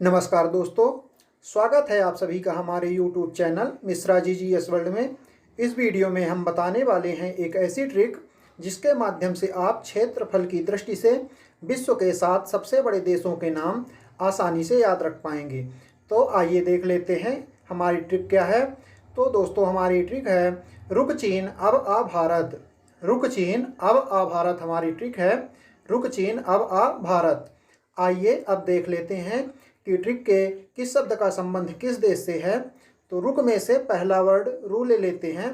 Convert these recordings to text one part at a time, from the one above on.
नमस्कार दोस्तों, स्वागत है आप सभी का हमारे YouTube channel Mishra ji GS world में। इस वीडियो में हम बताने वाले हैं एक ऐसी ट्रिक जिसके माध्यम से आप क्षेत्रफल की दृष्टि से विश्व के 7 सबसे बड़े देशों के नाम आसानी से याद रख पाएंगे। तो आइए देख लेते हैं हमारी ट्रिक क्या है। तो दोस्तों, हमारी ट्रिक है रुक चीन अब आ भारत। रुक चीन अब आ भारत हमारी ट्रिक है। रुक चीन अब आ भारत। आइए अब देख लेते हैं कि ट्रिक के किस शब्द का संबंध किस देश से है। तो रुक में से पहला वर्ड रू ले लेते हैं।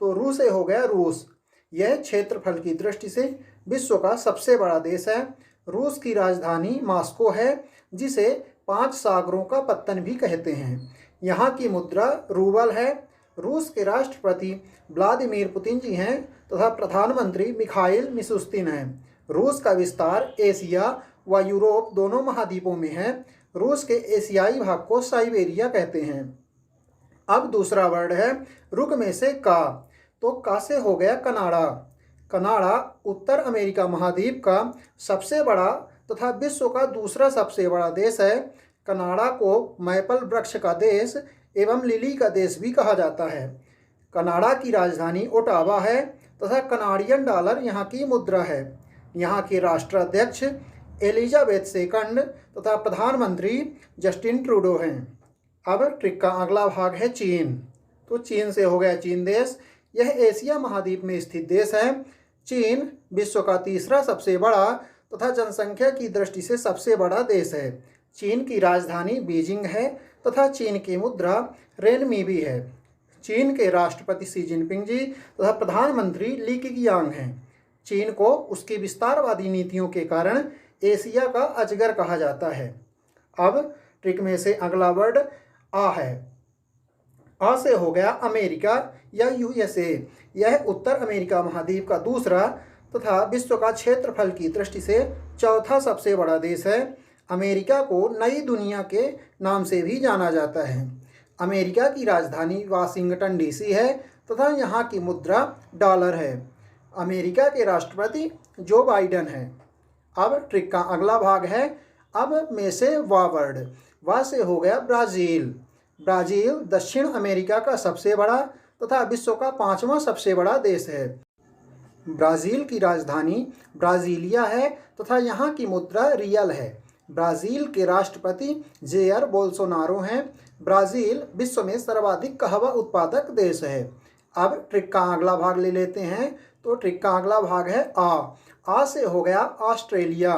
तो रू से हो गया रूस। यह क्षेत्रफल की दृष्टि से विश्व का सबसे बड़ा देश है। रूस की राजधानी मॉस्को है, जिसे 5 सागरों का पत्तन भी कहते हैं। यहाँ की मुद्रा रूबल है। रूस के राष्ट्रपति व्लादिमीर पुतिन जी हैं तथा प्रधानमंत्री मिखाइल मिशुस्तिन हैं। रूस का विस्तार एशिया व यूरोप दोनों महाद्वीपों में है। रूस के एशियाई भाग को साइबेरिया कहते हैं। अब दूसरा वर्ड है रुक में से का। तो का से हो गया कनाडा। कनाडा उत्तर अमेरिका महाद्वीप का सबसे बड़ा तथा विश्व का दूसरा सबसे बड़ा देश है। कनाडा को मैपल वृक्ष का देश एवं लिली का देश भी कहा जाता है। कनाडा की राजधानी ओटावा है तथा कनाडियन डॉलर यहाँ की मुद्रा है। यहाँ के राष्ट्राध्यक्ष एलिजाबेथ सेकंड तथा प्रधानमंत्री जस्टिन ट्रूडो हैं। अब ट्रिक का अगला भाग है चीन। तो चीन से हो गया चीन देश। यह एशिया महाद्वीप में स्थित देश है। चीन विश्व का तीसरा सबसे बड़ा तथा जनसंख्या की दृष्टि से सबसे बड़ा देश है। चीन की राजधानी बीजिंग है तथा चीन की मुद्रा रेनमी भी है। चीन के राष्ट्रपति शी जिनपिंग जी तथा प्रधानमंत्री ली केगियांग हैं। चीन को उसकी विस्तारवादी नीतियों के कारण एशिया का अजगर कहा जाता है। अब ट्रिक में से अगला वर्ड आ है। आ से हो गया अमेरिका या यूएसए। यह उत्तर अमेरिका महाद्वीप का दूसरा तथा विश्व का क्षेत्रफल की दृष्टि से चौथा सबसे बड़ा देश है। अमेरिका को नई दुनिया के नाम से भी जाना जाता है। अमेरिका की राजधानी वाशिंगटन डीसी है तथा यहाँ की मुद्रा डॉलर है। अमेरिका के राष्ट्रपति जो बाइडेन है। अब ट्रिक का अगला भाग है अब में से वा वर्ड। वा से हो गया ब्राज़ील। ब्राज़ील दक्षिण अमेरिका का सबसे बड़ा तथा विश्व का 5वां सबसे बड़ा देश है। ब्राज़ील की राजधानी ब्राज़ीलिया है तथा यहाँ की मुद्रा रियल है। ब्राज़ील के राष्ट्रपति जेयर बोल्सोनारो हैं। ब्राज़ील विश्व में सर्वाधिक कहवा उत्पादक देश है। अब ट्रिक का अगला भाग ले लेते हैं। तो ट्रिक का अगला भाग है आ से हो गया ऑस्ट्रेलिया।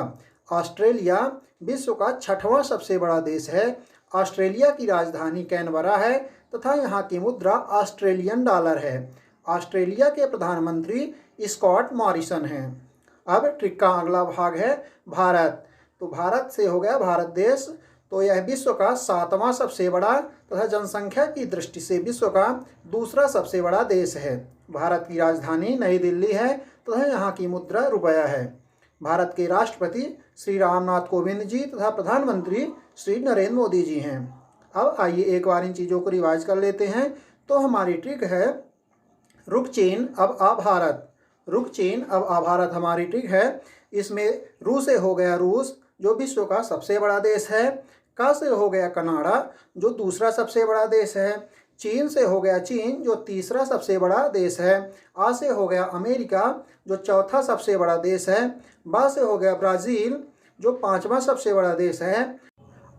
ऑस्ट्रेलिया विश्व का 6वां सबसे बड़ा देश है। ऑस्ट्रेलिया की राजधानी कैनबरा है तथा यहाँ की मुद्रा ऑस्ट्रेलियन डॉलर है। ऑस्ट्रेलिया के प्रधानमंत्री स्कॉट मॉरिसन हैं। अब ट्रिक का अगला भाग है भारत। तो भारत से हो गया भारत देश। तो यह विश्व का 7वां सबसे बड़ा तथा जनसंख्या की दृष्टि से विश्व का दूसरा सबसे बड़ा देश है। भारत की राजधानी नई दिल्ली है तथा यहाँ की मुद्रा रुपया है। भारत के राष्ट्रपति श्री रामनाथ कोविंद जी तथा प्रधानमंत्री श्री नरेंद्र मोदी जी हैं। अब आइए एक बार इन चीज़ों को रिवाइज कर लेते हैं। तो हमारी ट्रिक है रुक चीन अब आ भारत। रुक चीन अब आ भारत हमारी ट्रिक है। इसमें रू से हो गया रूस जो विश्व का सबसे बड़ा देश है। का से हो गया कनाडा जो दूसरा सबसे बड़ा देश है। चीन से हो गया चीन जो तीसरा सबसे बड़ा देश है। आ से हो गया अमेरिका जो चौथा सबसे बड़ा देश है। बा से हो गया ब्राज़ील जो 5वां सबसे बड़ा देश है।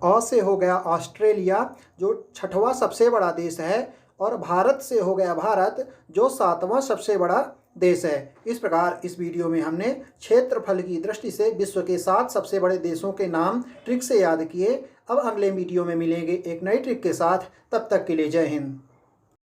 आ से हो गया ऑस्ट्रेलिया जो 6वां सबसे बड़ा देश है। और भारत से हो गया भारत जो 7वां सबसे बड़ा देश है। इस प्रकार इस वीडियो में हमने क्षेत्रफल की दृष्टि से विश्व के 7 सबसे बड़े देशों के नाम ट्रिक से याद किए। अब अगले वीडियो में मिलेंगे एक नई ट्रिक के साथ। तब तक के लिए जय हिंद।